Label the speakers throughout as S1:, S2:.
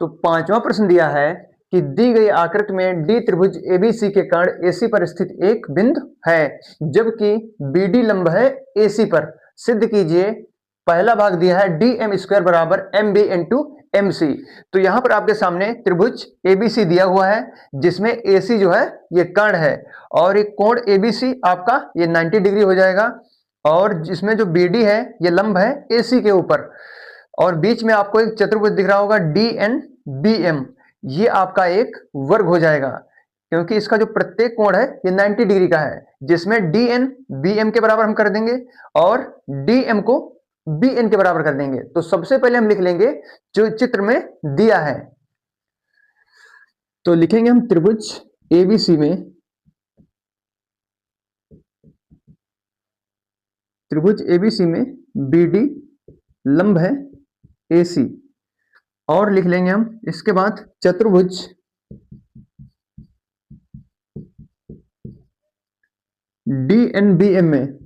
S1: तो पांचवा प्रश्न दिया है कि दी गई आकृति में डी त्रिभुज एबीसी के कर्ण एसी पर स्थित एक बिंदु है, जबकि बीडी लंब है एसी पर। सिद्ध कीजिए। पहला भाग दिया है डी एम स्क्वायर बराबर M B into M C. तो यहां पर आपके सामने त्रिभुज एबीसी दिया हुआ है, जिसमें एसी जो है ये कर्ण है, और एक कोण एबीसी आपका ये 90 डिग्री हो जाएगा, और जिसमें जो बीडी है ये लंब है एसी के ऊपर, और बीच में आपको एक चतुर्भुज दिख रहा होगा डी एन बी एम, ये आपका एक वर्ग हो जाएगा, क्योंकि इसका जो प्रत्येक कोण है ये 90 डिग्री का है, जिसमें डी एन बी एम के बराबर हम कर देंगे और डी एम को बी एन के बराबर कर देंगे। तो सबसे पहले हम लिख लेंगे जो चित्र में दिया है। तो लिखेंगे हम त्रिभुज एबीसी में, त्रिभुज एबीसी में बीडी लंब है एसी, और लिख लेंगे हम इसके बाद चतुर्भुज डी एन बी एम में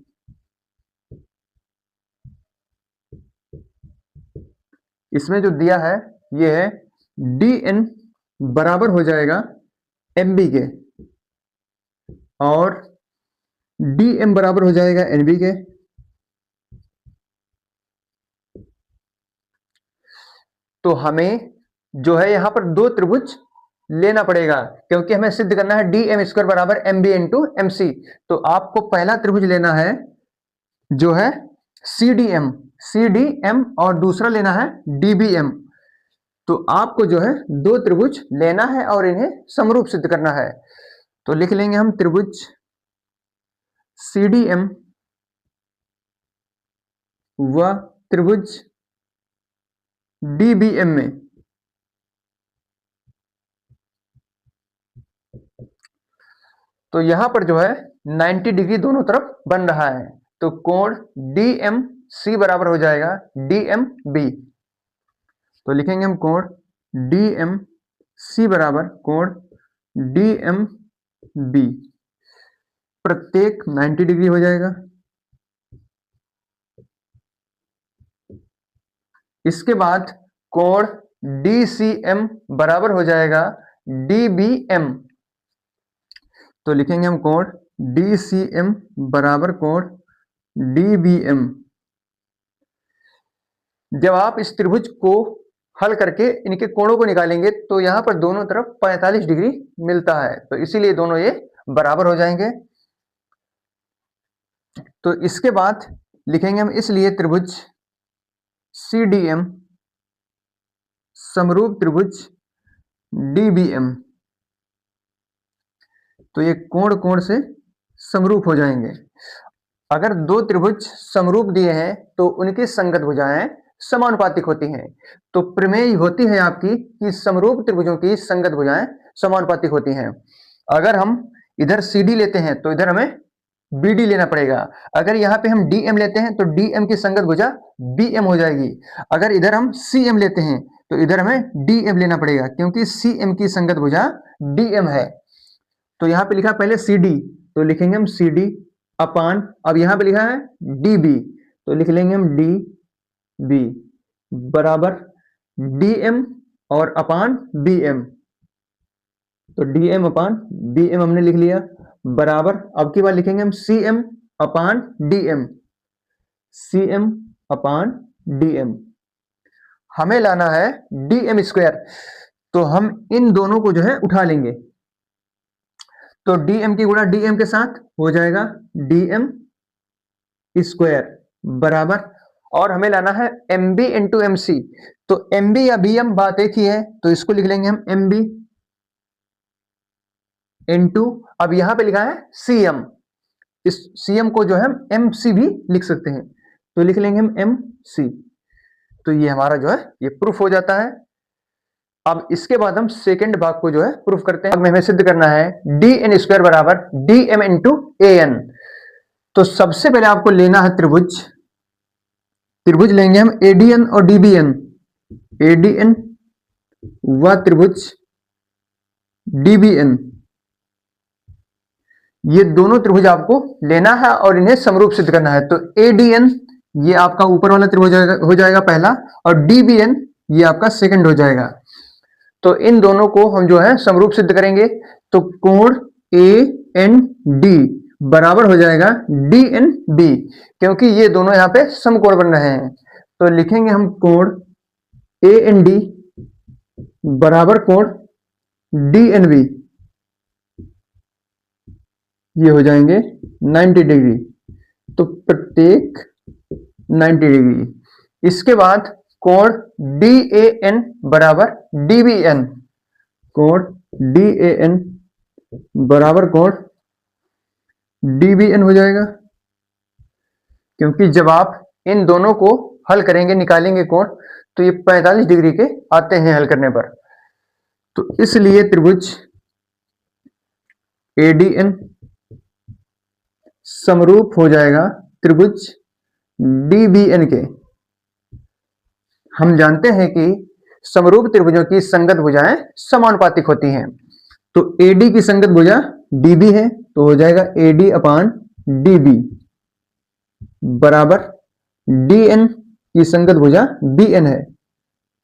S1: इसमें जो दिया है ये है डी एन बराबर हो जाएगा एम बी के, और डी एम बराबर हो जाएगा एन बी के। तो हमें जो है यहां पर दो त्रिभुज लेना पड़ेगा, क्योंकि हमें सिद्ध करना है डी एम स्क्वायर बराबर M B into M C. तो आपको पहला त्रिभुज लेना है जो है सी डी एम, और दूसरा लेना है डी बी एम। तो आपको जो है दो त्रिभुज लेना है और इन्हें समरूप सिद्ध करना है। तो लिख लेंगे हम त्रिभुज सी डी एम व त्रिभुज डी बी एम में तो यहां पर जो है 90 डिग्री दोनों तरफ बन रहा है, तो कोण डी एम सी बराबर हो जाएगा डी एम बी। तो लिखेंगे हम कोण डी एम सी बराबर कोण डी एम बी, प्रत्येक 90 डिग्री हो जाएगा। इसके बाद कोण डी सी एम बराबर हो जाएगा डी बी एम। तो लिखेंगे हम कोण डी सी एम बराबर कोण डी बी एम। जब आप इस त्रिभुज को हल करके इनके कोणों को निकालेंगे तो यहां पर दोनों तरफ 45 डिग्री मिलता है, तो इसीलिए दोनों ये बराबर हो जाएंगे। तो इसके बाद लिखेंगे हम इसलिए त्रिभुज सी डी एम समरूप त्रिभुज डी बी एम। तो ये कोण कोण से समरूप हो जाएंगे। अगर दो त्रिभुज समरूप दिए हैं तो उनकी संगत भुजाएं समानुपातिक होती हैं। तो प्रमेय होती है आपकी कि समरूप त्रिभुजों की संगत भुजाएं समानुपातिक होती हैं। अगर हम इधर CD लेते हैं तो इधर हमें BD लेना पड़ेगा। अगर यहाँ पे हम DM लेते हैं तो DM की संगत भुजा BM हो जाएगी। अगर इधर हम CM लेते हैं तो इधर हमें DM लेना पड़ेगा, क्योंकि CM की संगत भुजा DM है। तो यहाँ पे लिखा पहले CD, तो लिखेंगे हम CD अपान, अब यहाँ पे लिखा है DB, तो लिख लेंगे हम DB बराबर DM और अपान BM। तो DM अपान BM हमने लिख लिया, बराबर अब की बार लिखेंगे हम CM अपान DM, CM अपान DM। हमें लाना है DM स्क्वायर, तो हम इन दोनों को जो है उठा लेंगे। तो DM की गुणा DM के साथ हो जाएगा DM स्क्वायर बराबर, और हमें लाना है MB इंटू MC। तो MB या BM बात एक ही है, तो इसको लिख लेंगे हम MB इंटू, अब यहां पे लिखा है CM, इस CM को जो है हम MC भी लिख सकते हैं, तो लिख लेंगे हम MC। तो ये हमारा जो है ये प्रूफ हो जाता है। अब इसके बाद हम सेकंड भाग को जो है प्रूफ करते हैं। अब हमें सिद्ध करना है DN स्क्वायर बराबर DM इंटू AN। तो सबसे पहले आपको लेना है त्रिभुज, त्रिभुज लेंगे हम ADN और DBN, ADN व त्रिभुज DBN। ये दोनों त्रिभुज आपको लेना है और इन्हें समरूप सिद्ध करना है। तो ADN ये आपका ऊपर वाला त्रिभुज हो जाएगा पहला, और DBN ये आपका सेकंड हो जाएगा। तो इन दोनों को हम जो है समरूप सिद्ध करेंगे। तो कोण AND बराबर हो जाएगा DNB, क्योंकि ये दोनों यहाँ पे समकोण बन रहे हैं। तो लिखेंगे हम कोण AND बराबर कोण DNB, ये हो जाएंगे 90 डिग्री। तो प्रत्येक 90 डिग्री। इसके बाद कोण DAN बराबर DBN, कोण DAN बराबर कोण DBN हो जाएगा, क्योंकि जब आप इन दोनों को हल करेंगे, निकालेंगे कोण, तो ये 45 डिग्री के आते हैं हल करने पर। तो इसलिए त्रिभुज ADN समरूप हो जाएगा त्रिभुज DBN के। हम जानते हैं कि समरूप त्रिभुजों की संगत भुजाएं समानुपातिक होती हैं। तो AD की संगत भुजा DB है, तो हो जाएगा AD अपान DB बराबर DN की संगत भुजा BN है,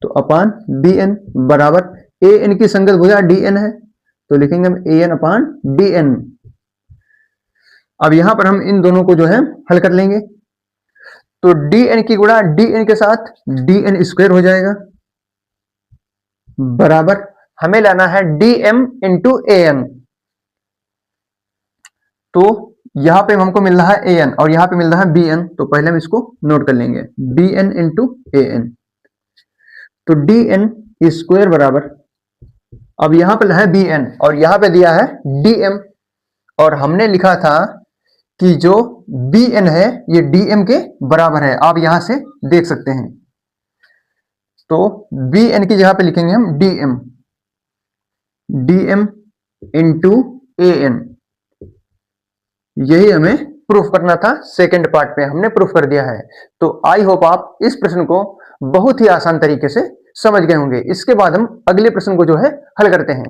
S1: तो अपान BN बराबर AN की संगत भुजा DN है, तो लिखेंगे हम AN अपान DN। अब यहां पर हम इन दोनों को जो है हल कर लेंगे। तो DN की गुणा DN के साथ DN स्क्वायर हो जाएगा बराबर हमें लाना है DM इंटू AN। तो यहां पे हमको मिल रहा है AN और यहां पे मिल रहा है BN, तो पहले हम इसको नोट कर लेंगे, BN इंटू AN। तो DN स्क्वायर बराबर, अब यहां पर है BN और यहां पे दिया है DM, और हमने लिखा था कि जो BN है ये DM के बराबर है, आप यहां से देख सकते हैं। तो BN की जगह पे लिखेंगे हम DM इंटू AN। यही हमें प्रूफ करना था, सेकंड पार्ट पे हमने प्रूफ कर दिया है। तो आई होप आप इस प्रश्न को बहुत ही आसान तरीके से समझ गए होंगे। इसके बाद हम अगले प्रश्न को जो है हल करते हैं।